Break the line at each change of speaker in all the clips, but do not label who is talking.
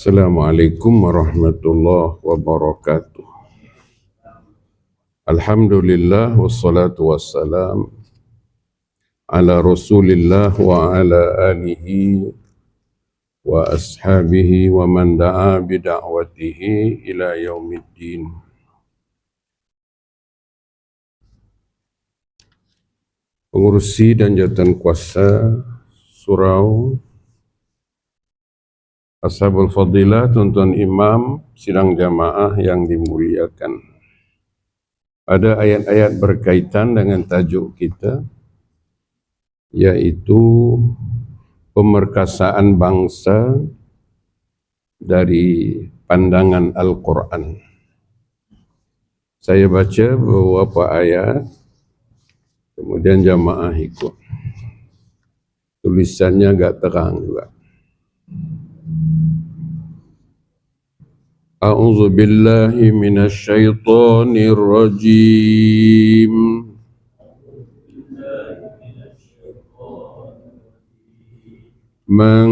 Assalamualaikum warahmatullahi wabarakatuh. Alhamdulillah wassalatu wassalam ala Rasulillah wa ala alihi wa ashabihi wa man da'a bida'watihi ila yaumiddin. Pengurusi dan jawatan kuasa surau Ashabul Fadilah, tuan-tuan imam, sidang jamaah yang dimuliakan. Ada ayat-ayat berkaitan dengan tajuk kita, yaitu pemerkasaan bangsa dari pandangan Al-Quran. Saya baca beberapa ayat, kemudian jamaah ikut. Tulisannya agak terang juga. A'udzu billahi minasy syaithanir rajim. Man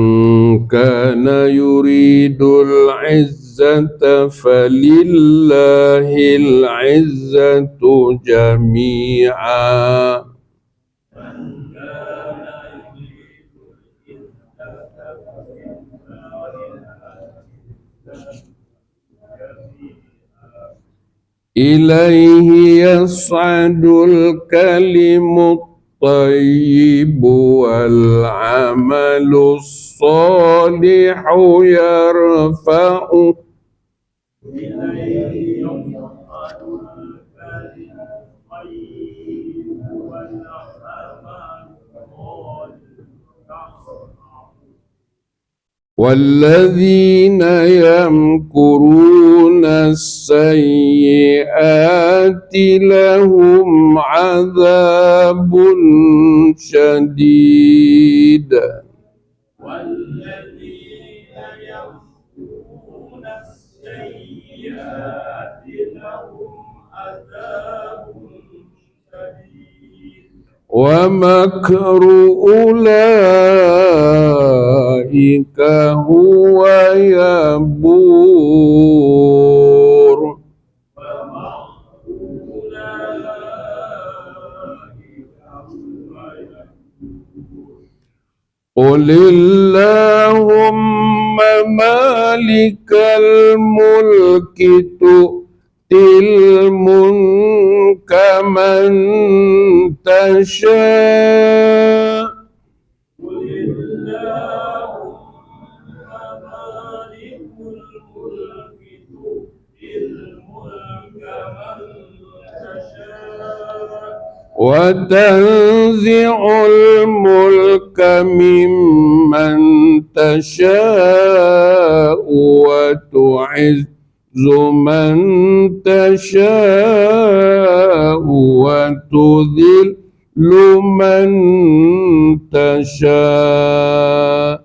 kana yuridul izzata falillahil izzatu jami'a. Ilaihi yas'adul kalimut tayyibu wal amalus salihu yarfa'u. وَالَّذِينَ يَمْكُرُونَ السَّيِّئَاتِ لَهُمْ عَذَابٌ شَدِيدٌ. وَالَّذِينَ يَمْكُرُونَ السَّيِّئَاتِ لَهُمْ عَذَابٌ شَدِيدٌ. وَمَكْرُ أُولَئِكَ هُوَ يَبُورُ. قُلِ اللَّهُمَّ مَالِكَ الْمُلْكِ تُؤْتِي الْمُلْكَ مَنْ تَشَاءُ. وَتَنْزِعُ الْمُلْكَ مِمَّنْ تَشَاءُ وَتُعِزُّ مَنْ تَشَاءُ وَتُذِلُّ مَنْ تَشَاءُ.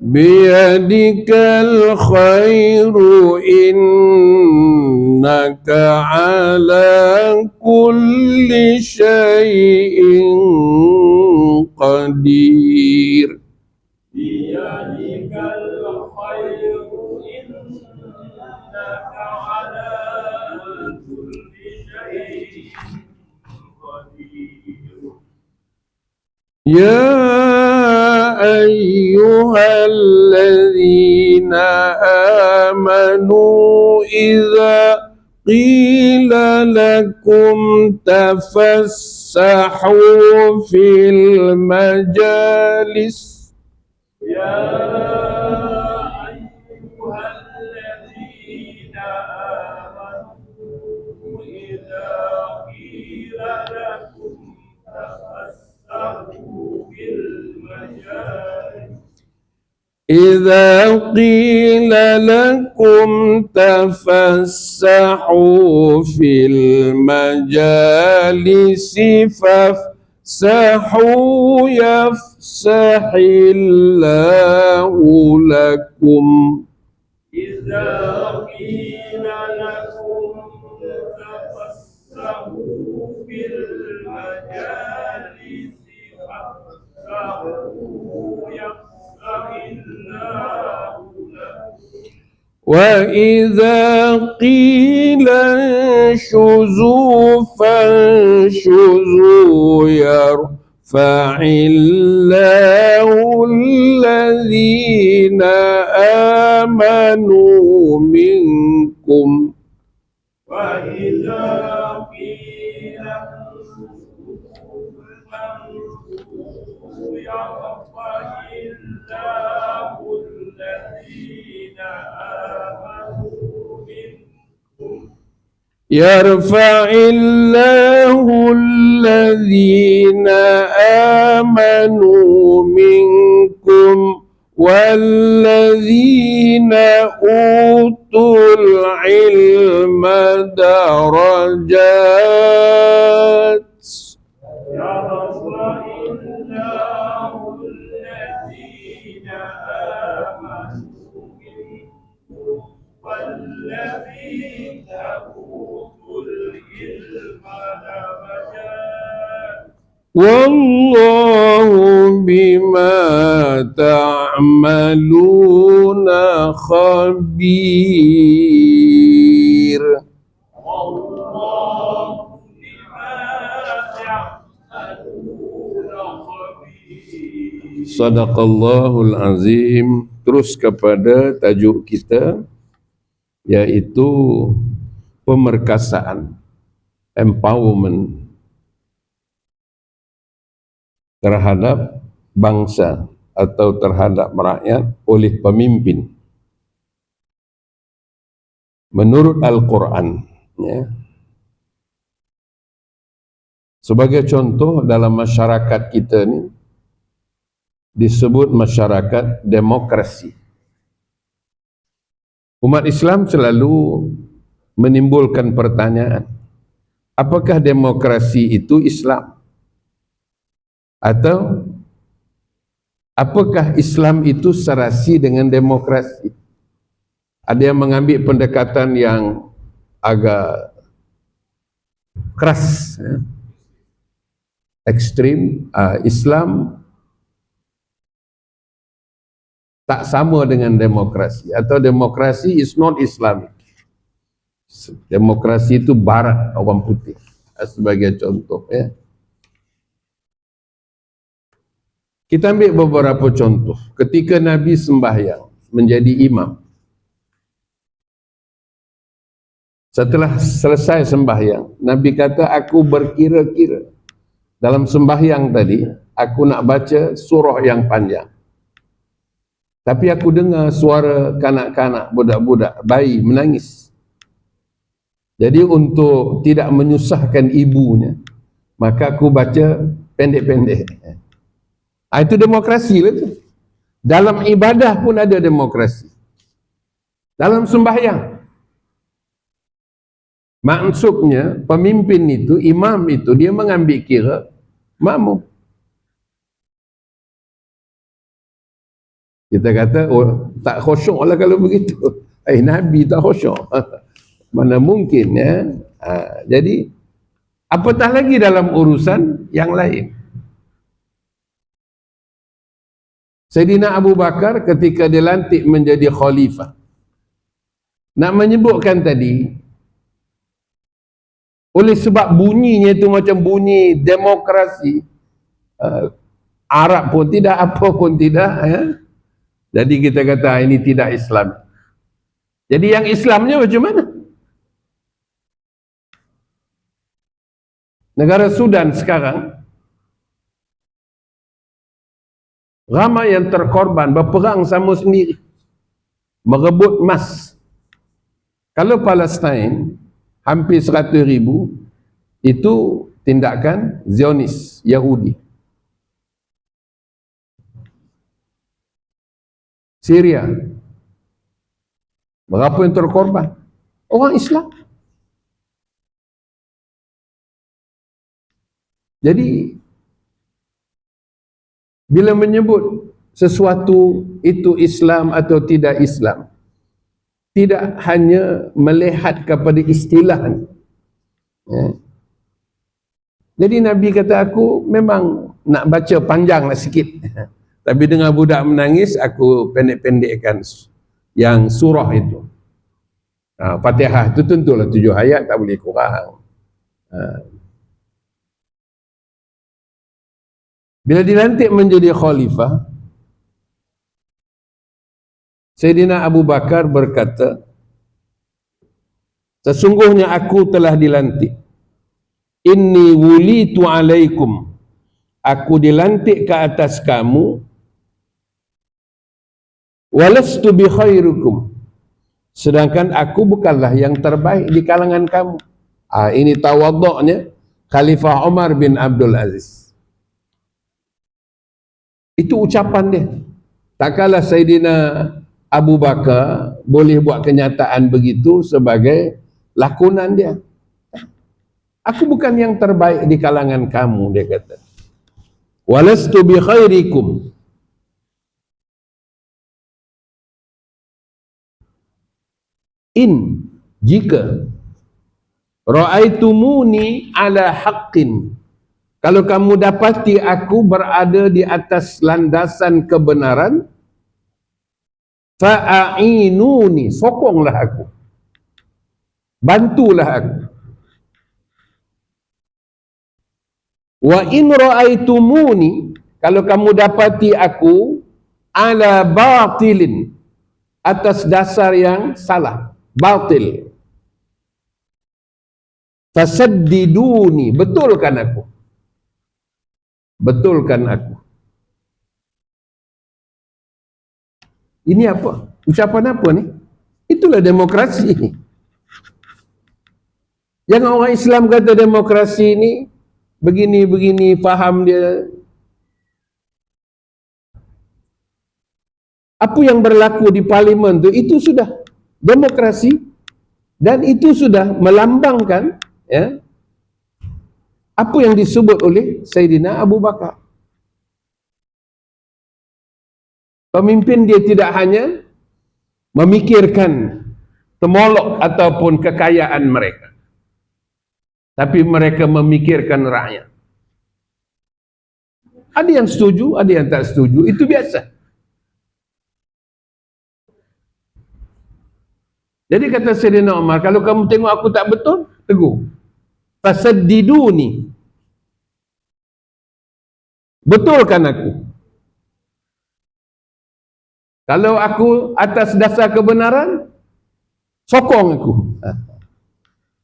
بِيَدِكَ الْخَيْرُ إِنَّكَ عَلَى كُلِّ شَيْءٍ قَدِيرٌ. بِيَدِكَ الْخَيْرُ إِنَّكَ عَلَى كُلِّ شَيْءٍ قَدِيرٌ. يَا أَيُّهَا الَّذِينَ آمَنُوا إِذَا قِيلَ لَكُمْ تَفَسَّحُوا فِي الْمَجَالِسِ. يَا أَيُّهَا الَّذِينَ آمَنُوا إِذَا قِيلَ لَكُمْ تَفَسَّحُوا فِي الْمَجَالِسِ. إِذَا قِيلَ لَكُمْ تَفَسَّحُوا فِي الْمَجَالِسِ فَافْسَحُوا يَفْسَحُ yafsahillahu lakum.
إذا قيل لكم تفسحوا في المجالس فافسحوا يفسح الله لكم
وإذا قيل انشزوا فانشزوا يرفع الله الذين آمنوا منكم.
وإذا قيل انصروا فانصروا يرفع الله الذين آمنوا منكم
يرفع الله الذين آمنوا منكم والذين أوتوا العلم درجات.
يرفع الله الذين آمنوا منكم والذين أوتوا العلم درجات
والله بما تعملون خبير.
والله بما تعملون خبير.
Sadaqallahul azim. Terus kepada tajuk kita, yaitu pemerkasaan, empowerment terhadap bangsa atau terhadap rakyat oleh pemimpin menurut Al-Quran, ya. Sebagai contoh, dalam masyarakat kita ni disebut masyarakat demokrasi. Umat Islam selalu menimbulkan pertanyaan, apakah demokrasi itu Islam? Atau apakah Islam itu serasi dengan demokrasi? Ada yang mengambil pendekatan yang agak keras, ya, ekstrim. Islam tak sama dengan demokrasi, atau demokrasi is not Islamic. Demokrasi itu barat, orang putih, sebagai contoh, ya. Kita ambil beberapa contoh. Ketika Nabi sembahyang menjadi imam, setelah selesai sembahyang, Nabi kata, aku berkira-kira dalam sembahyang tadi, aku nak baca surah yang panjang, tapi aku dengar suara kanak-kanak, budak-budak, bayi menangis. Jadi untuk tidak menyusahkan ibunya, maka aku baca pendek-pendek. Itu demokrasi lah tu. Dalam ibadah pun ada demokrasi. Dalam sembahyang, maksudnya pemimpin itu, imam itu, dia mengambil kira makmum. Kita kata, oh, tak khusyuk lah kalau begitu. Nabi tak khusyuk. Mana mungkin, ya. Jadi apatah lagi dalam urusan yang lain. Sayyidina Abu Bakar ketika dilantik menjadi khalifah, nak menyebutkan tadi, oleh sebab bunyinya itu macam bunyi demokrasi, Arab pun tidak, apa pun tidak, ya. Jadi kita kata ini tidak Islam. Jadi yang Islamnya macam mana? Negara Sudan sekarang ramai yang terkorban, berperang sama sendiri, merebut emas. Kalau Palestin hampir 100,000, itu tindakan Zionis, Yahudi. Syria, berapa yang terkorban? Orang Islam. Jadi bila menyebut sesuatu itu Islam atau tidak Islam, tidak hanya melihat kepada istilah. Jadi Nabi kata, aku memang nak baca panjang lah sikit, tapi dengan budak menangis aku pendek-pendekkan yang surah itu. Fatihah itu tentulah 7 ayat, tak boleh kurang. Bila dilantik menjadi khalifah, Sayyidina Abu Bakar berkata, sesungguhnya aku telah dilantik. Inni wulitu alaikum. Aku dilantik ke atas kamu. Walastu bi khairukum. Sedangkan aku bukanlah yang terbaik di kalangan kamu. Ini tawaduknya Khalifah Umar bin Abdul Aziz. Itu ucapan dia. Tak kalah Sayyidina Abu Bakar boleh buat kenyataan begitu sebagai lakonan dia. Aku bukan yang terbaik di kalangan kamu, dia kata. Walastu bi khairikum. In, jika ra'aitumuni ala haqqin, kalau kamu dapati aku berada di atas landasan kebenaran, fa'ainuni, sokonglah aku, bantulah aku. Wa in ra'aitumuni, kalau kamu dapati aku ala batilin, atas dasar yang salah, batil, fasaddiduni, betulkan aku. Betulkan aku. Ini apa? Ucapan apa ni? Itulah demokrasi. Jangan orang Islam kata demokrasi ni begini-begini, faham dia. Apa yang berlaku di parlimen tu, itu sudah demokrasi, dan itu sudah melambangkan apa yang disebut oleh Sayyidina Abu Bakar. Pemimpin dia tidak hanya memikirkan temolok ataupun kekayaan mereka, tapi mereka memikirkan rakyat. Ada yang setuju, ada yang tak setuju, itu biasa. Jadi kata Sayyidina Umar, kalau kamu tengok aku tak betul, tegur. Fasaddiduni, betulkan aku. Kalau aku atas dasar kebenaran, sokong aku.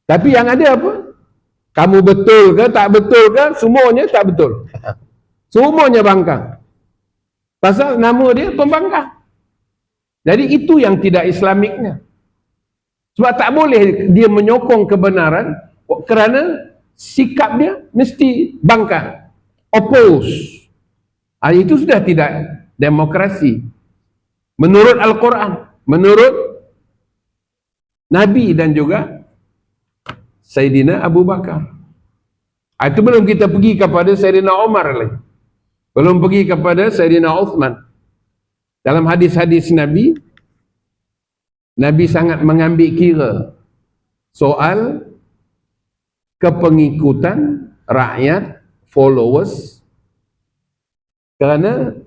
Tapi yang ada apa? Kamu betul ke tak betul ke, semuanya tak betul. Semuanya bangkang. Pasal nama dia pembangkang. Jadi itu yang tidak Islamiknya. Sebab tak boleh dia menyokong kebenaran kerana sikap dia mesti bangkang, oppose. Itu sudah tidak demokrasi menurut Al-Quran, menurut Nabi dan juga Sayyidina Abu Bakar. Itu belum kita pergi kepada Sayyidina Umar lagi, belum pergi kepada Sayyidina Uthman. Dalam hadis-hadis Nabi, Nabi sangat mengambil kira soal kepengikutan rakyat, followers, kerana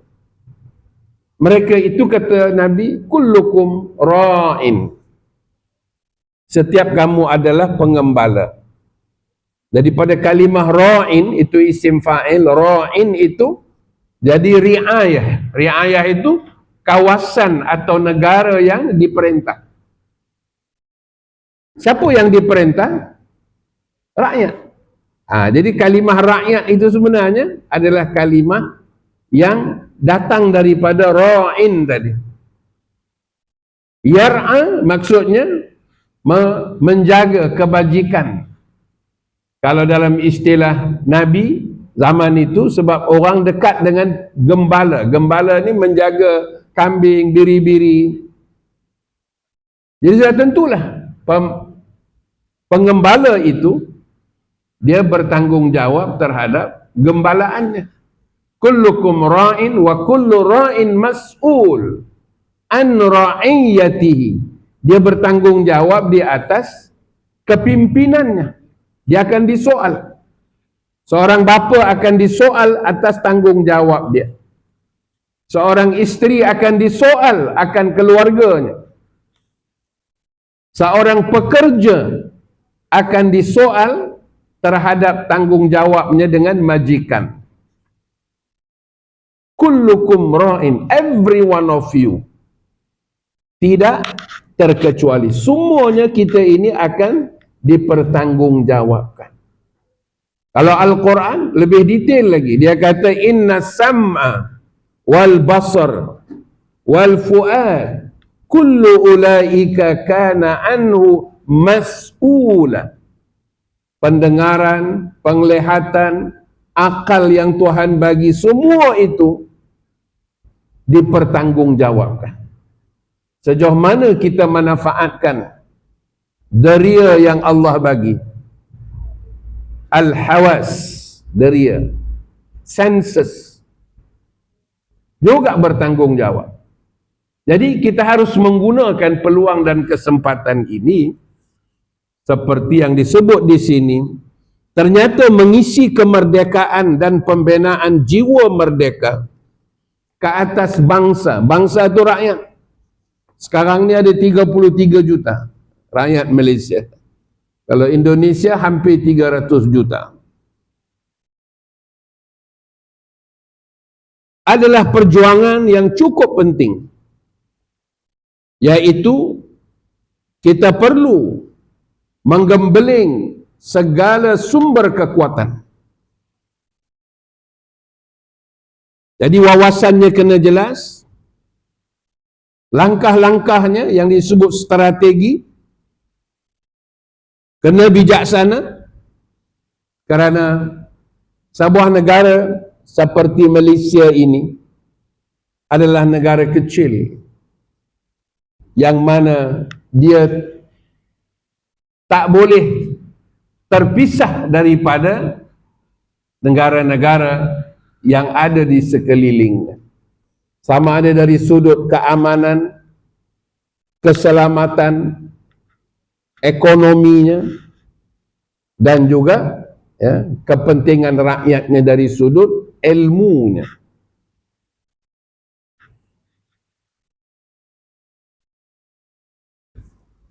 mereka itu, kata Nabi, kullukum ra'in, setiap kamu adalah pengembala. Daripada kalimah ra'in itu isim fa'il, ra'in itu jadi riayah. Riayah itu kawasan atau negara yang diperintah. Siapa yang diperintah? Rakyat. Jadi kalimah rakyat itu sebenarnya adalah kalimah yang datang daripada ra'in tadi. Yar'a maksudnya menjaga kebajikan. Kalau dalam istilah Nabi zaman itu, sebab orang dekat dengan gembala. Gembala ni menjaga kambing, biri-biri. Jadi sudah tentulah pengembala itu dia bertanggungjawab terhadap gembalaannya. kullukum ra'in wa kullu ra'in mas'ul an ra'iyatihi. Dia bertanggungjawab di atas kepimpinannya. Dia akan disoal. Seorang bapa akan disoal atas tanggungjawab dia. Seorang isteri akan disoal akan keluarganya. Seorang pekerja akan disoal terhadap tanggungjawabnya dengan majikan. Kullukum ra'in, every one of you. Tidak terkecuali. Semuanya kita ini akan dipertanggungjawabkan. Kalau Al-Quran lebih detail lagi, dia kata inna sam'a wal basar wal fu'ad kullu ulaika kana anhu mas'ula. Pendengaran, penglihatan, akal yang Tuhan bagi, semua itu dipertanggungjawabkan. Sejauh mana kita manfaatkan deria yang Allah bagi. Al-hawas, deria, senses, juga bertanggungjawab. Jadi kita harus menggunakan peluang dan kesempatan ini seperti yang disebut di sini, ternyata mengisi kemerdekaan dan pembinaan jiwa merdeka ke atas bangsa. Bangsa itu rakyat. Sekarang ni ada 33 juta rakyat Malaysia. Kalau Indonesia hampir 300 juta. Adalah perjuangan yang cukup penting. Iaitu kita perlu menggembeling segala sumber kekuatan. Jadi wawasannya kena jelas. Langkah-langkahnya yang disebut strategi kena bijaksana, kerana sebuah negara seperti Malaysia ini adalah negara kecil yang mana dia tak boleh terpisah daripada negara-negara yang ada di sekelilingnya. Sama ada dari sudut keamanan, keselamatan, ekonominya, dan juga kepentingan rakyatnya dari sudut ilmunya.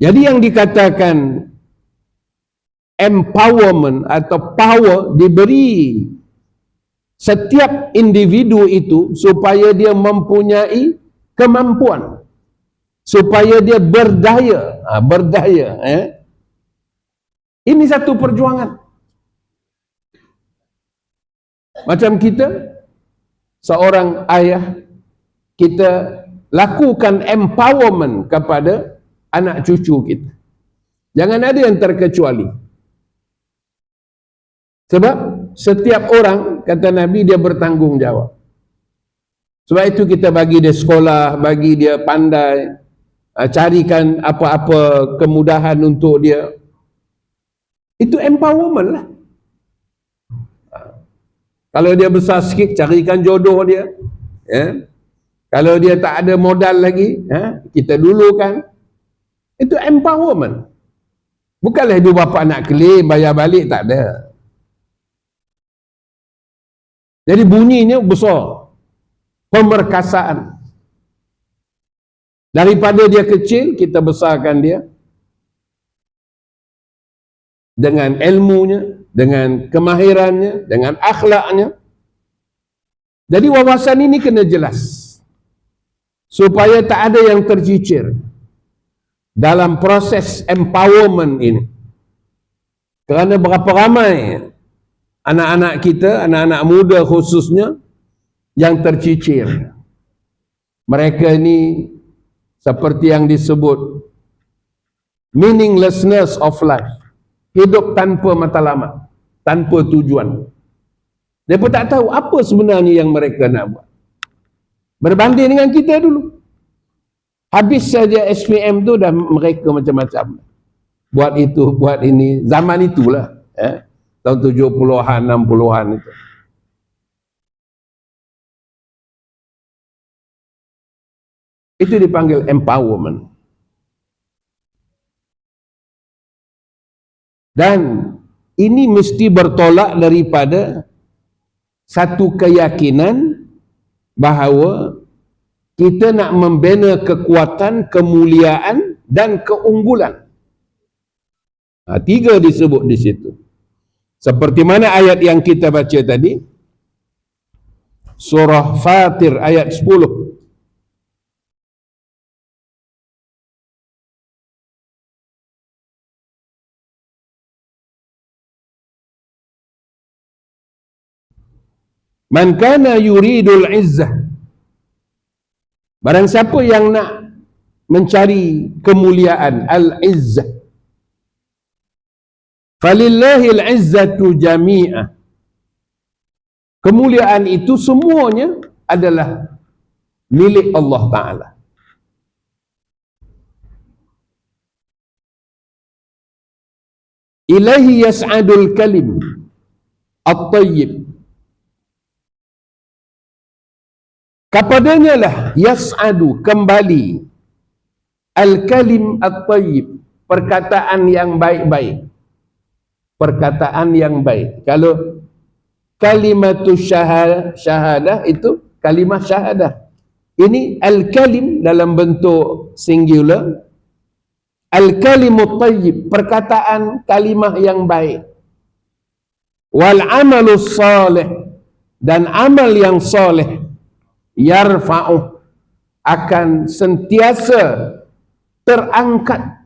Jadi yang dikatakan empowerment atau power diberi setiap individu itu supaya dia mempunyai kemampuan, supaya dia berdaya. Berdaya. Ini satu perjuangan. Macam kita, seorang ayah, kita lakukan empowerment kepada anak cucu kita. Jangan ada yang terkecuali. Sebab setiap orang, kata Nabi, dia bertanggungjawab. Sebab itu kita bagi dia sekolah, bagi dia pandai, carikan apa-apa kemudahan untuk dia. Itu empowerment lah. Kalau dia besar sikit, carikan jodoh dia. Kalau dia tak ada modal lagi, kita dulukan. Itu empowerment. Bukanlah ibu bapa nak claim, bayar balik, tak ada. Jadi bunyinya besar. Pemerkasaan. Daripada dia kecil, kita besarkan dia dengan ilmunya, dengan kemahirannya, dengan akhlaknya. Jadi wawasan ini kena jelas, supaya tak ada yang tercicir dalam proses empowerment ini. Kerana berapa ramai anak-anak kita, anak-anak muda khususnya, yang tercicir. Mereka ini seperti yang disebut meaninglessness of life. Hidup tanpa matlamat, tanpa tujuan. Mereka tak tahu apa sebenarnya yang mereka nak buat. Berbanding dengan kita dulu. Habis saja SPM tu dah mereka macam-macam. Buat itu, buat ini. Zaman itulah. Tahun 70-an, 60-an itu. Itu dipanggil empowerment. Dan ini mesti bertolak daripada satu keyakinan bahawa kita nak membina kekuatan, kemuliaan dan keunggulan. Tiga disebut di situ. Seperti mana ayat yang kita baca tadi, surah Fatir ayat 10. Man kana yuridul izzah, barang siapa yang nak mencari kemuliaan, al-izzah, falillahil izzatu jami'ah, kemuliaan itu semuanya adalah milik Allah Ta'ala. Ilahi yas'adul kalim at-tayyib, kepadanya lah yas'adu kembali al-kalim at-tayyib, perkataan yang baik-baik, perkataan yang baik. Kalau kalimatus syahadah itu kalimah syahadah. Ini al-kalim dalam bentuk singular, al-kalimut tayyib, perkataan kalimah yang baik. Wal amalus salih, dan amal yang soleh, yarfa'u, akan sentiasa terangkat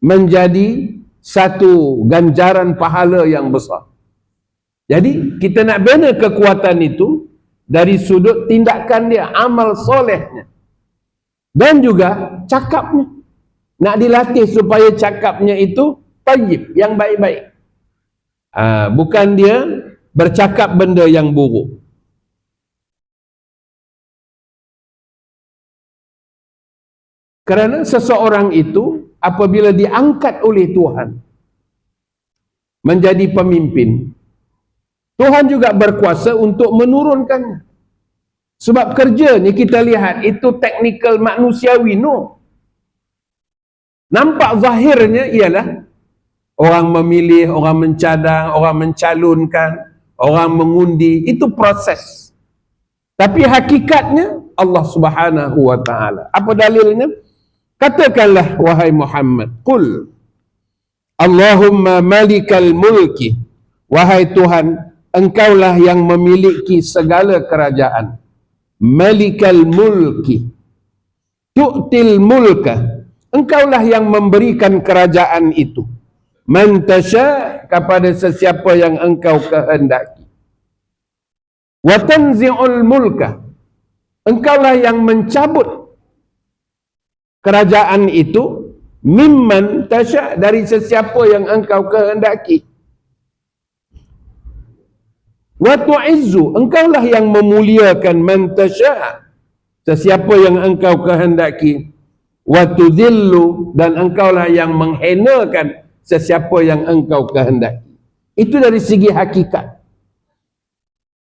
menjadi satu ganjaran pahala yang besar. Jadi kita nak bina kekuatan itu dari sudut tindakan dia, amal solehnya, dan juga cakapnya. Nak dilatih supaya cakapnya itu tayyib, yang baik-baik. Bukan dia bercakap benda yang buruk. Kerana seseorang itu apabila diangkat oleh Tuhan menjadi pemimpin, Tuhan juga berkuasa untuk menurunkannya. Sebab kerja ni kita lihat itu teknikal manusiawi, no. Nampak zahirnya ialah orang memilih, orang mencadang, orang mencalonkan, orang mengundi, itu proses. Tapi hakikatnya Allah Subhanahu wa Ta'ala. Apa dalilnya? Katakanlah wahai Muhammad, qul Allahumma malikal mulki, wahai Tuhan, engkaulah yang memiliki segala kerajaan. Malikal mulki, tu'til mulka, engkaulah yang memberikan kerajaan itu. Man tasha, kepada sesiapa yang engkau kehendaki. Wa tanzi'ul mulka, engkaulah yang mencabut kerajaan itu, mimman tasya, dari sesiapa yang engkau kehendaki. Wa tu'izzu, engkaulah yang memuliakan man tasya, sesiapa yang engkau kehendaki. Wa tudhillu, dan engkaulah yang menghinakan sesiapa yang engkau kehendaki. Itu dari segi hakikat.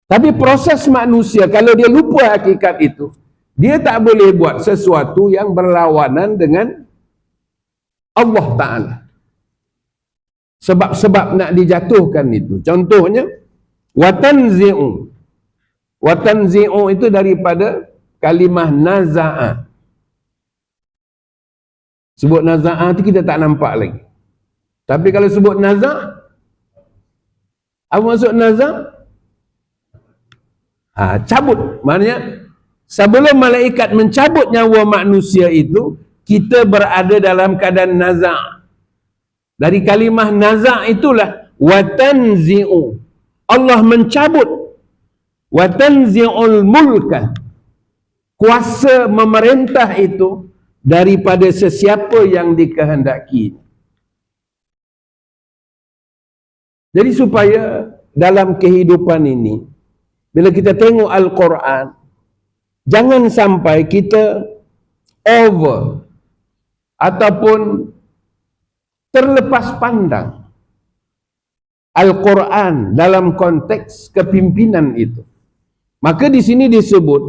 Tapi proses manusia, kalau dia lupa hakikat itu, dia tak boleh buat sesuatu yang berlawanan dengan Allah Ta'ala. Sebab-sebab nak dijatuhkan itu. Contohnya, watanzi'u. Watanzi'u itu daripada kalimah naza'a. Sebut naza'a itu kita tak nampak lagi. Tapi kalau sebut naza', apa maksud naza'? Cabut. Maknanya, sebelum malaikat mencabut nyawa manusia itu, kita berada dalam keadaan naza'. Dari kalimah naza' itulah watanzi'u. Allah mencabut. Watanzi'ul mulka. Kuasa memerintah itu daripada sesiapa yang dikehendaki. Jadi supaya dalam kehidupan ini, bila kita tengok Al-Quran, jangan sampai kita over ataupun terlepas pandang Al-Quran dalam konteks kepimpinan itu. Maka di sini disebut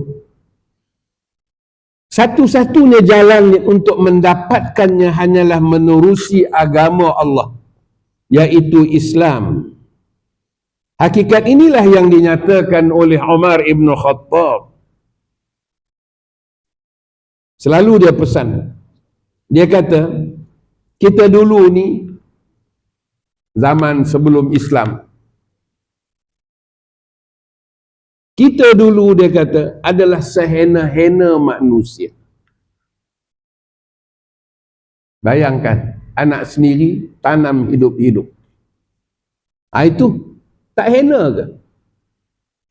Satu-satunya jalan untuk mendapatkannya hanyalah menerusi agama Allah, yaitu Islam. Hakikat inilah yang dinyatakan oleh Umar ibn Khattab. Selalu dia pesan. Dia kata, kita dulu ni, zaman sebelum Islam, kita dulu, dia kata, adalah sehena-hena manusia. Bayangkan, anak sendiri tanam hidup-hidup. Itu tak hena ke?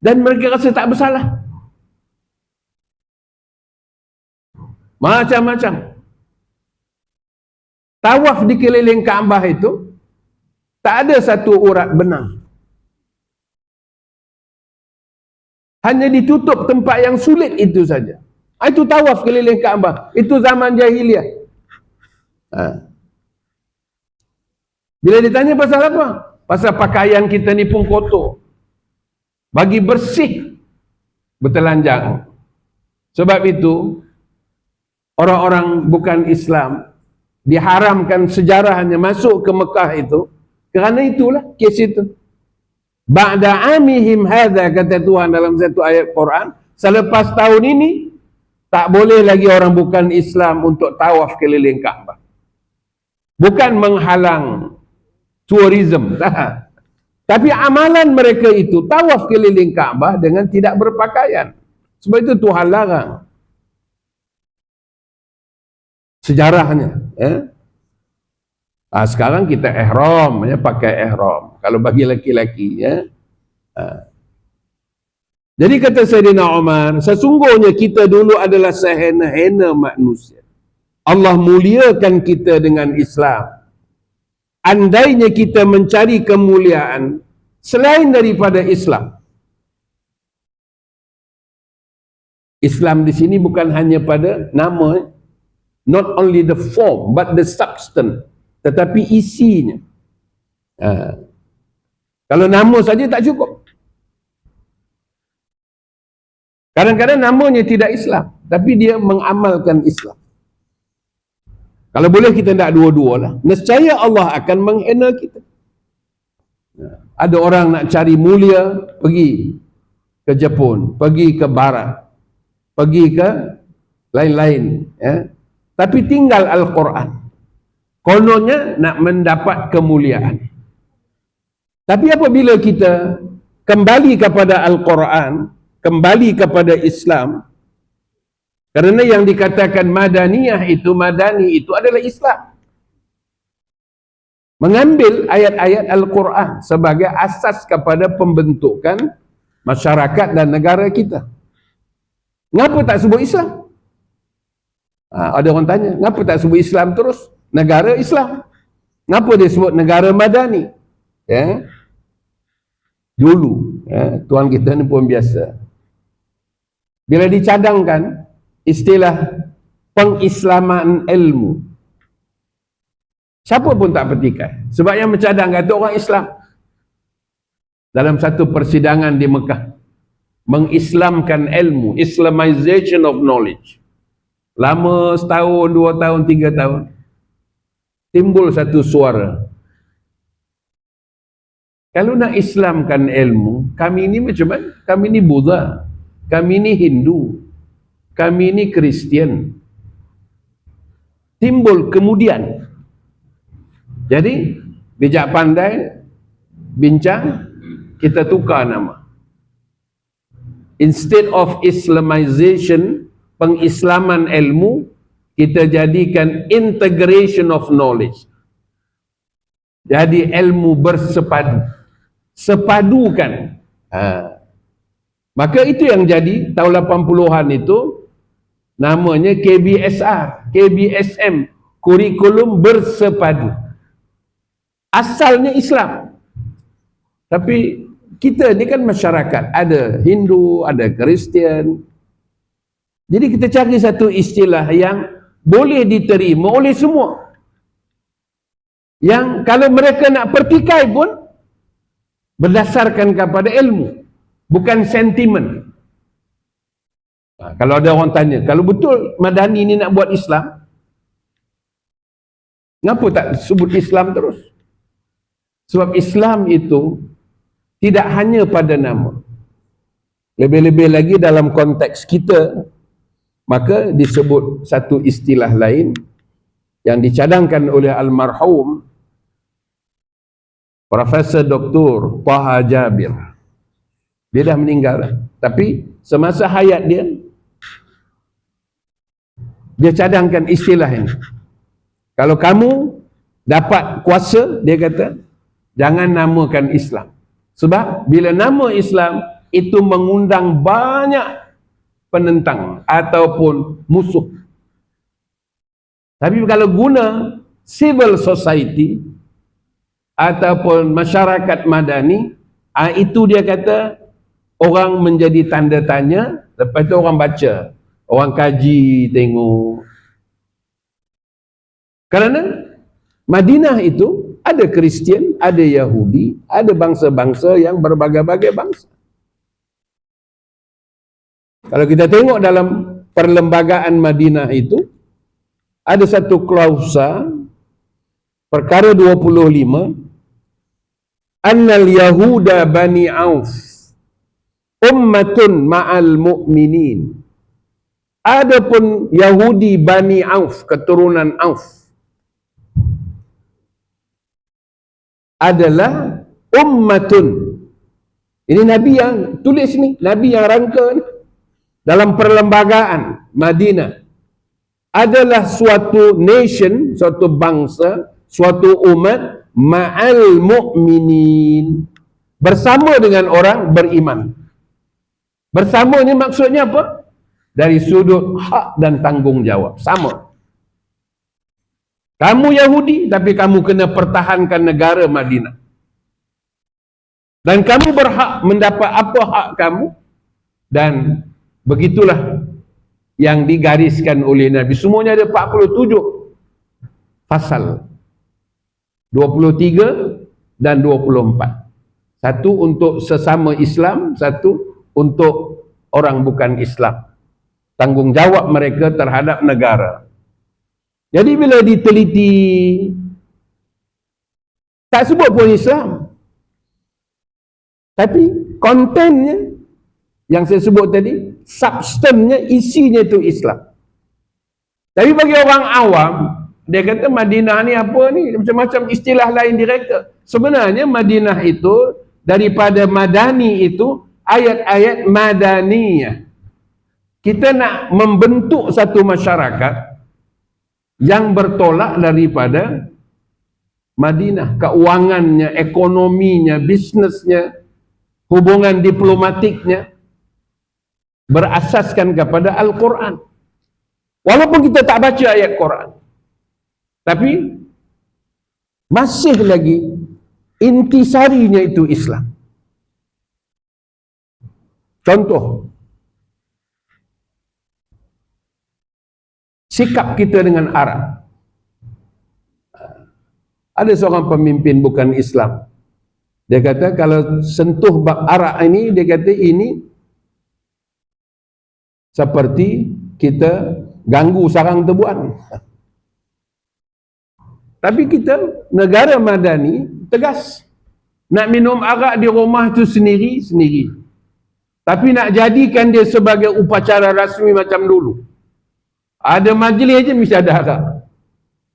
Dan mereka rasa tak bersalah. Macam-macam. Tawaf di keliling Kaabah itu, tak ada satu urat benang. Hanya ditutup tempat yang sulit itu saja. Itu tawaf keliling Kaabah. Itu zaman jahiliah. Bila ditanya pasal apa? Pasal pakaian kita ni pun kotor. Bagi bersih, bertelanjang. Sebab itu, orang-orang bukan Islam diharamkan sejarahnya masuk ke Mekah itu. Kerana itulah kes itu. Ba'da amihim hadha, kata Tuhan dalam satu ayat Quran, selepas tahun ini tak boleh lagi orang bukan Islam untuk tawaf keliling Kaabah. Bukan menghalang tourism, tak. Tapi amalan mereka itu tawaf keliling Kaabah dengan tidak berpakaian. Sebab itu Tuhan larang. Sejarahnya, sekarang kita ihram, pakai ihram. Kalau bagi laki-laki, Jadi kata Sayyidina Umar, sesungguhnya kita dulu adalah sehena-hena manusia. Allah muliakan kita dengan Islam. Andainya kita mencari kemuliaan selain daripada Islam. Islam di sini bukan hanya pada nama, not only the form but the substance, tetapi isinya. Kalau nama saja tak cukup. Kadang-kadang namanya tidak Islam, tapi dia mengamalkan Islam. Kalau boleh kita tak dua-dua lah. Nescaya Allah akan menghina kita. Ada orang nak cari mulia, pergi ke Jepun, pergi ke Barat, pergi ke lain-lain. Tapi tinggal Al-Quran. Kononnya nak mendapat kemuliaan. Tapi apabila kita kembali kepada Al-Quran, kembali kepada Islam, kerana yang dikatakan madaniyah itu, madani itu adalah Islam. Mengambil ayat-ayat Al-Quran sebagai asas kepada pembentukan masyarakat dan negara kita. Ngapa tak sebut Islam? Ada orang tanya, ngapa tak sebut Islam terus? Negara Islam. Ngapa dia sebut negara madani? Dulu, tuan kita ni pun biasa. Bila dicadangkan istilah pengislaman ilmu, siapa pun tak petikai. Sebab yang mencadangkan itu orang Islam. Dalam satu persidangan di Mekah, mengislamkan ilmu, Islamization of knowledge. Lama setahun, 2 tahun, 3 tahun, timbul satu suara. Kalau nak Islamkan ilmu, kami ni macam mana? Kami ni Buddha, kami ni Hindu, kami ni Kristian. Timbul kemudian. Jadi, bijak pandai, bincang, kita tukar nama. Instead of Islamization, pengislaman ilmu, kita jadikan integration of knowledge. Jadi ilmu bersepadu. Sepadukan. Maka itu yang jadi tahun 80-an itu namanya KBSR, KBSM, kurikulum bersepadu. Asalnya Islam. Tapi kita ni kan masyarakat, ada Hindu, ada Kristian. Jadi kita cari satu istilah yang boleh diterima oleh semua. Yang kalau mereka nak pertikai pun berdasarkan kepada ilmu, bukan sentimen. Kalau ada orang tanya, kalau betul Madani ni nak buat Islam, kenapa tak sebut Islam terus? Sebab Islam itu tidak hanya pada nama. Lebih-lebih lagi dalam konteks kita, maka disebut satu istilah lain yang dicadangkan oleh almarhum Profesor Dr. Taha Jabir. Dia dah meninggal, tapi semasa hayat dia cadangkan istilah ini. Kalau kamu dapat kuasa, dia kata, jangan namakan Islam. Sebab bila nama Islam itu mengundang banyak penentang ataupun musuh. Tapi kalau guna civil society ataupun masyarakat madani, itu dia kata orang menjadi tanda tanya, lepas tu orang baca, orang kaji, tengok. Kerana Madinah itu ada Kristian, ada Yahudi, ada bangsa-bangsa yang berbagai-bagai bangsa. Kalau kita tengok dalam perlembagaan Madinah itu, ada satu klausa, perkara 25, annal yahuda bani auf ummatun ma'al mu'minin. Adapun Yahudi bani Auf, keturunan Auf, adalah ummatun. Ini Nabi yang tulis ni, Nabi yang rangka ni. Dalam perlembagaan Madinah, adalah suatu nation, suatu bangsa, suatu umat, ma'al mu'minin, bersama dengan orang beriman. Bersama ni maksudnya apa? Dari sudut hak dan tanggungjawab, sama. Kamu Yahudi, tapi kamu kena pertahankan negara Madinah. Dan kamu berhak mendapat apa hak kamu. Dan begitulah yang digariskan oleh Nabi. Semuanya ada 47 pasal. 23 dan 24. Satu untuk sesama Islam, satu untuk orang bukan Islam. Tanggungjawab mereka terhadap negara. Jadi bila diteliti, tak sebut pun Islam, tapi kontennya yang saya sebut tadi, substannya, isinya itu Islam. Tapi bagi orang awam, dia kata Madinah ni apa ni, macam-macam istilah lain direka. Sebenarnya Madinah itu daripada Madani itu ayat-ayat Madaniyah. Kita nak membentuk satu masyarakat yang bertolak daripada Madinah, keuangannya, ekonominya, bisnesnya, hubungan diplomatiknya berasaskan kepada Al-Quran. Walaupun kita tak baca ayat Quran, tapi masih lagi intisarinya itu Islam. Contoh, sikap kita dengan Arab. Ada seorang pemimpin bukan Islam, dia kata kalau sentuh bab Arab ini, dia kata ini seperti kita ganggu sarang tebuan. Tapi kita negara Madani tegas, nak minum arak di rumah itu sendiri-sendiri, tapi nak jadikan dia sebagai upacara rasmi macam dulu. Ada majlis aja mesti ada arak.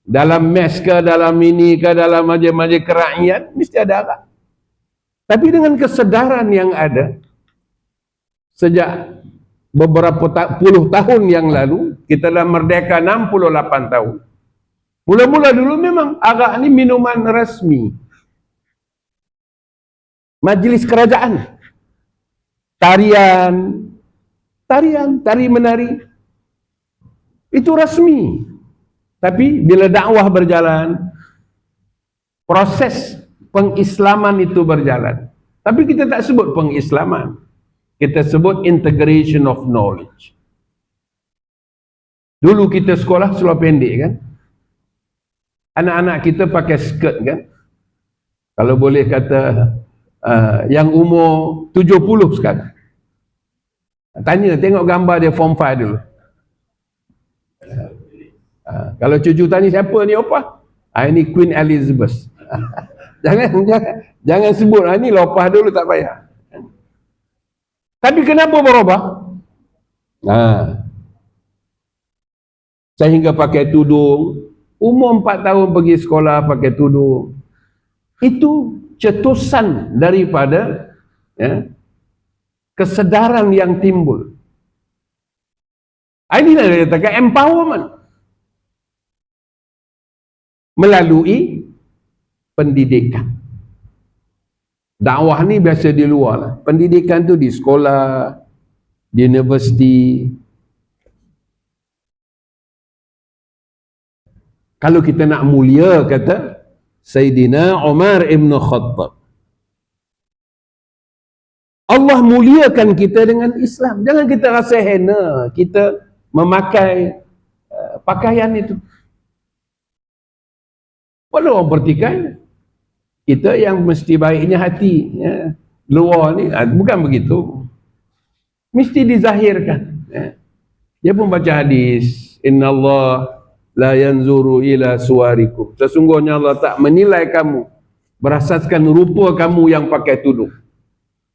Dalam mes ke, dalam ini ke, dalam majlis-majlis kerakyat, mesti ada arak. Tapi dengan kesedaran yang ada, sejak beberapa puluh tahun yang lalu, kita dah merdeka 68 tahun. Mula-mula dulu memang arak ni minuman rasmi. Majlis kerajaan. Tari menari. Itu rasmi. Tapi bila dakwah berjalan, proses pengislaman itu berjalan. Tapi kita tak sebut pengislaman. Kita sebut integration of knowledge. Dulu kita sekolah seluar pendek kan? Anak-anak kita pakai skirt kan? Kalau boleh kata yang umur 70 sekarang. Tanya, tengok gambar dia form 5 dulu. Kalau cucu tanya siapa ni opah? Ini Queen Elizabeth. jangan sebut ni lopah dulu, tak payah. Tapi kenapa berubah? Sehingga pakai tudung, umur 4 tahun pergi sekolah pakai tudung. Itu cetusan daripada kesedaran yang timbul. Inilah dia katakan empowerment melalui pendidikan. Dakwah ni biasa di luar lah. Pendidikan tu di sekolah, di universiti. Kalau kita nak mulia, kata Sayyidina Umar ibn Khattab, Allah muliakan kita dengan Islam. Jangan kita rasa hina kita memakai pakaian itu. Walau orang bertikai, kita yang mesti baiknya hati, luar ni bukan begitu, mesti dizahirkan. Dia pun baca hadis, innallah la yanzuru ila suwarikum, sesungguhnya Allah tak menilai kamu berasaskan rupa kamu yang pakai tudung,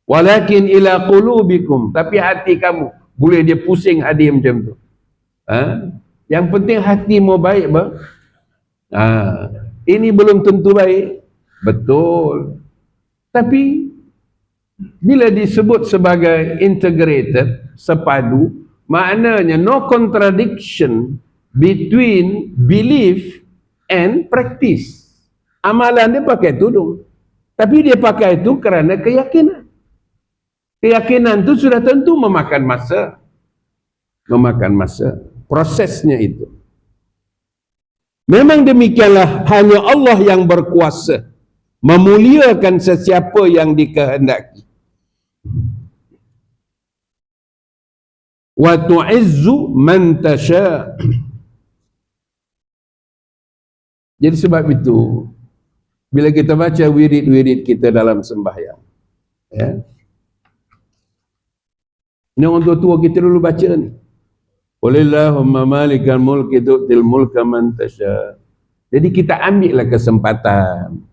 walakin ila qulubikum, tapi hati kamu. Boleh dia pusing hadis macam tu. Yang penting hati mau baik bah. Ini belum tentu baik, betul. Tapi bila disebut sebagai integrated, sepadu, maknanya no contradiction between belief and practice. Amalan dia pakai tudung, tapi dia pakai itu kerana keyakinan. Keyakinan itu sudah tentu memakan masa. Prosesnya itu. Memang demikianlah, hanya Allah yang berkuasa memuliakan sesiapa yang dikehendaki. Wa tu'izzu man tasha. Jadi sebab itu, bila kita baca wirid-wirid kita dalam sembahyang, ini orang tua-tua kita dulu baca ni. Qulillahumma malikal mulki tu'til mulka man tasha. Jadi kita ambillah kesempatan,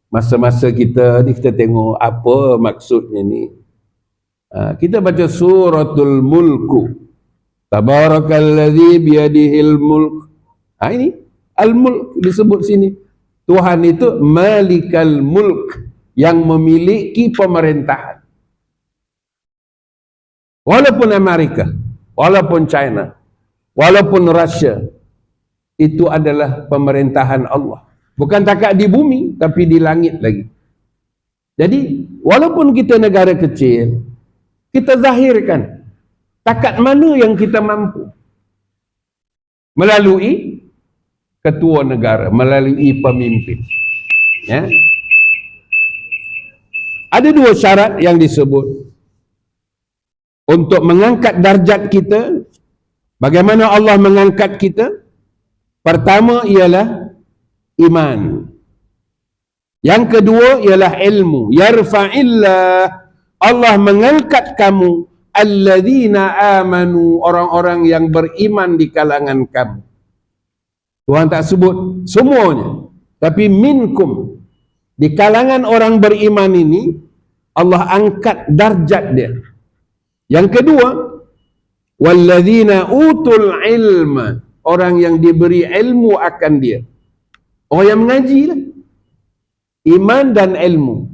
masa-masa kita ni, kita tengok apa maksudnya ni. Kita baca suratul mulku, tabarakalladzi biyadihil mulk. Ini al-mulk disebut sini. Tuhan itu malikal mulk, yang memiliki pemerintahan. Walaupun Amerika, walaupun China, walaupun Rusia, itu adalah pemerintahan Allah. Bukan takat di bumi, tapi di langit lagi. Jadi, walaupun kita negara kecil, kita zahirkan takat mana yang kita mampu. Melalui ketua negara, melalui pemimpin. Ada 2 syarat yang disebut untuk mengangkat darjat kita. Bagaimana Allah mengangkat kita? Pertama ialah iman. Yang kedua ialah ilmu. Yarfa'illah, Allah mengangkat kamu, alladzina amanu, orang-orang yang beriman di kalangan kamu. Tuhan tak sebut semuanya, tapi minkum, di kalangan orang beriman ini Allah angkat darjat dia. Yang kedua, walladzina utul ilma, orang yang diberi ilmu akan dia. Orang yang mengaji lah. Iman dan ilmu.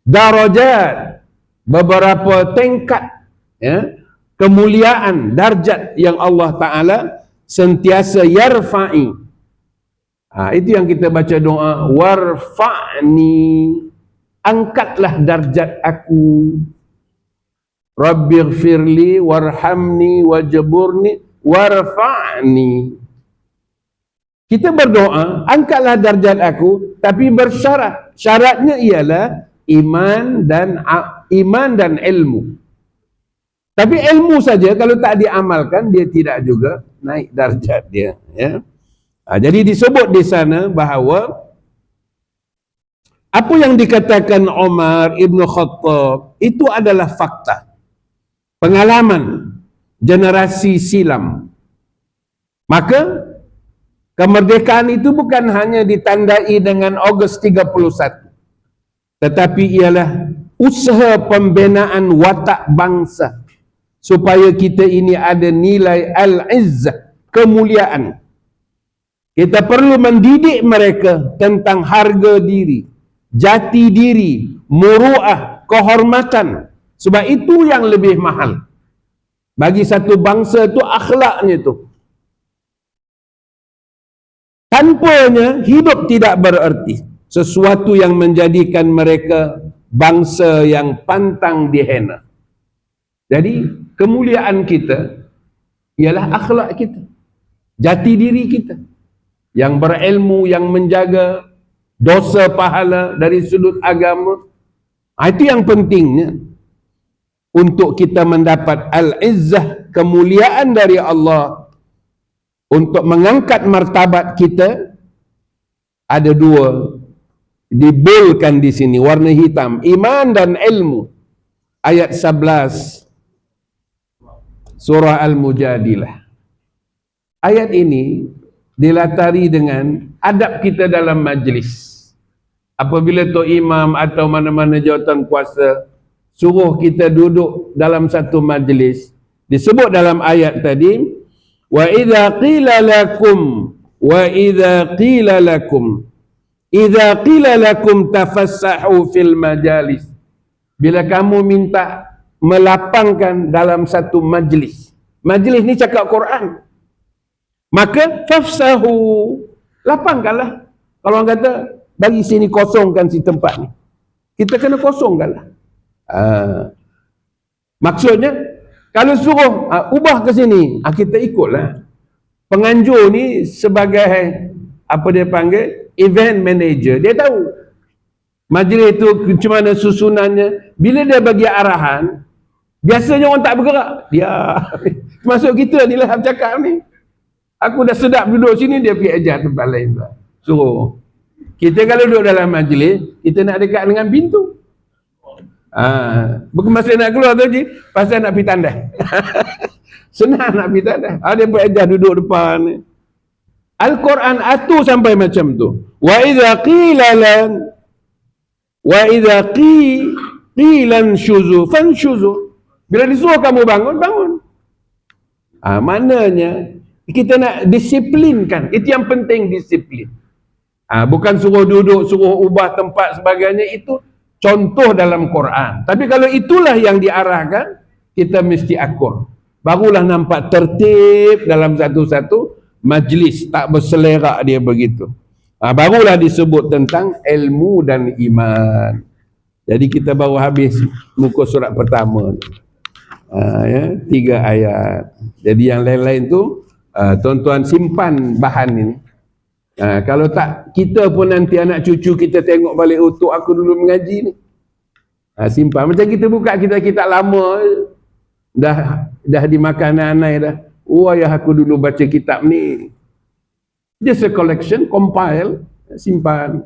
Darajat, beberapa tingkat kemuliaan, darjat yang Allah Ta'ala sentiasa yarfa'i. Itu yang kita baca doa, warfa'ni, angkatlah darjat aku. Rabbighfirli warhamni wajburni warfa'ni. Kita berdoa, angkatlah darjat aku, tapi bersyarat. Syaratnya ialah iman dan ilmu. Tapi ilmu saja kalau tak diamalkan, dia tidak juga naik darjat dia. Jadi disebut di sana bahawa apa yang dikatakan Umar ibn Khattab itu adalah fakta. pengalaman generasi silam. Maka kemerdekaan itu bukan hanya ditandai dengan Ogos 31, tetapi ialah usaha pembinaan watak bangsa supaya kita ini ada nilai al-izzah, kemuliaan. Kita perlu mendidik mereka tentang harga diri, jati diri, muru'ah, kehormatan. Sebab itu yang lebih mahal bagi satu bangsa itu, akhlaknya itu. Tanpanya hidup tidak bererti. Sesuatu yang menjadikan mereka bangsa yang pantang dihina. Jadi kemuliaan kita ialah akhlak kita, jati diri kita, yang berilmu, yang menjaga dosa pahala dari sudut agama. Itu yang pentingnya untuk kita mendapat al-izzah, kemuliaan dari Allah. Untuk mengangkat martabat kita, ada dua dibolkan di sini warna hitam, iman dan ilmu. Ayat 11 surah Al-Mujadilah. Ayat ini dilatari dengan adab kita dalam majlis. Apabila Tok Imam atau mana-mana jawatan kuasa suruh kita duduk dalam satu majlis, disebut dalam ayat tadi, wa idza qila lakum tafassahu fil majalis. Bila kamu minta melapangkan dalam satu majlis, majlis ni cakap Quran, maka fafsahu, lapangkanlah. Kalau orang kata bagi sini, kosongkan si tempat ni, kita kena kosongkanlah. Maksudnya kalau suruh ubah ke sini, kita ikutlah. Penganjur ni sebagai apa dia panggil, event manager, dia tahu majlis itu macam mana susunannya. Bila dia bagi arahan, biasanya orang tak bergerak, dia masuk kita ni lah cakap ni. Aku dah sedap duduk sini, dia pergi ajar tempat lain pula. Suruh. Kita kalau duduk dalam majlis, kita nak dekat dengan pintu. Bukan masa nak keluar tu je, pasal nak pergi tandas. Senang nak pergi tandas. Dia berajar duduk depan ni. Al-Quran atur sampai macam tu. Wa idza qilan syuzu fanshuzu. Bila disuruh kamu bangun, bangun. Maknanya kita nak disiplinkan. Itu yang penting, disiplin. Bukan suruh duduk, suruh ubah tempat sebagainya. Itu contoh dalam Quran. Tapi kalau itulah yang diarahkan, kita mesti akur. Barulah nampak tertib dalam satu-satu majlis, tak berselerak dia begitu. Barulah disebut tentang ilmu dan iman. Jadi kita baru habis muka surat pertama. 3 ayat. Jadi yang lain-lain tu, tuan-tuan simpan bahan ini. Kalau tak, kita pun nanti anak cucu kita tengok balik, untuk aku dulu mengaji ni. Simpan. Macam kita buka kitab-kitab lama, dah dimakan anak-anak dah. Ayah aku dulu baca kitab ni. Just a collection, compile, simpan.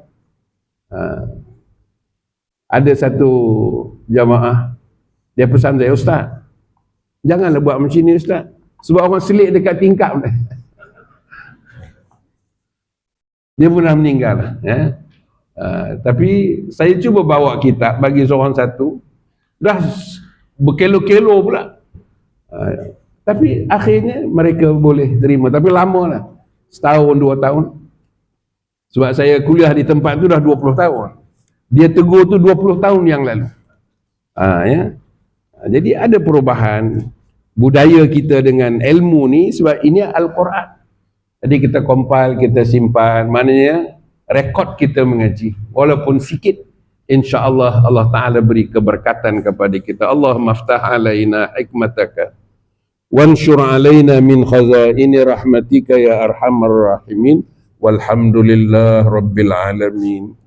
Ada satu jamaah, dia pesan saya, Ustaz, janganlah buat macam ni Ustaz, sebab orang selit dekat tingkap dah. Dia pun dah meninggal, ya. Tapi saya cuba bawa kitab bagi seorang satu, dah berkelo-kelo pula. Tapi akhirnya mereka boleh terima, tapi lama lah, setahun 2 tahun. Sebab saya kuliah di tempat tu dah 20 tahun. Dia tegur tu 20 tahun yang lalu. Ya. Jadi ada perubahan budaya kita dengan ilmu ni, sebab ini Al-Quran. Jadi kita compile, kita simpan, maknanya rekod kita mengaji. Walaupun sikit, insya-Allah Allah Ta'ala beri keberkatan kepada kita. Allahumma aftah alaina hikmataka wanshur alaina min khazaini rahmatika ya arhamar rahimin. Walhamdulillah rabbil alamin.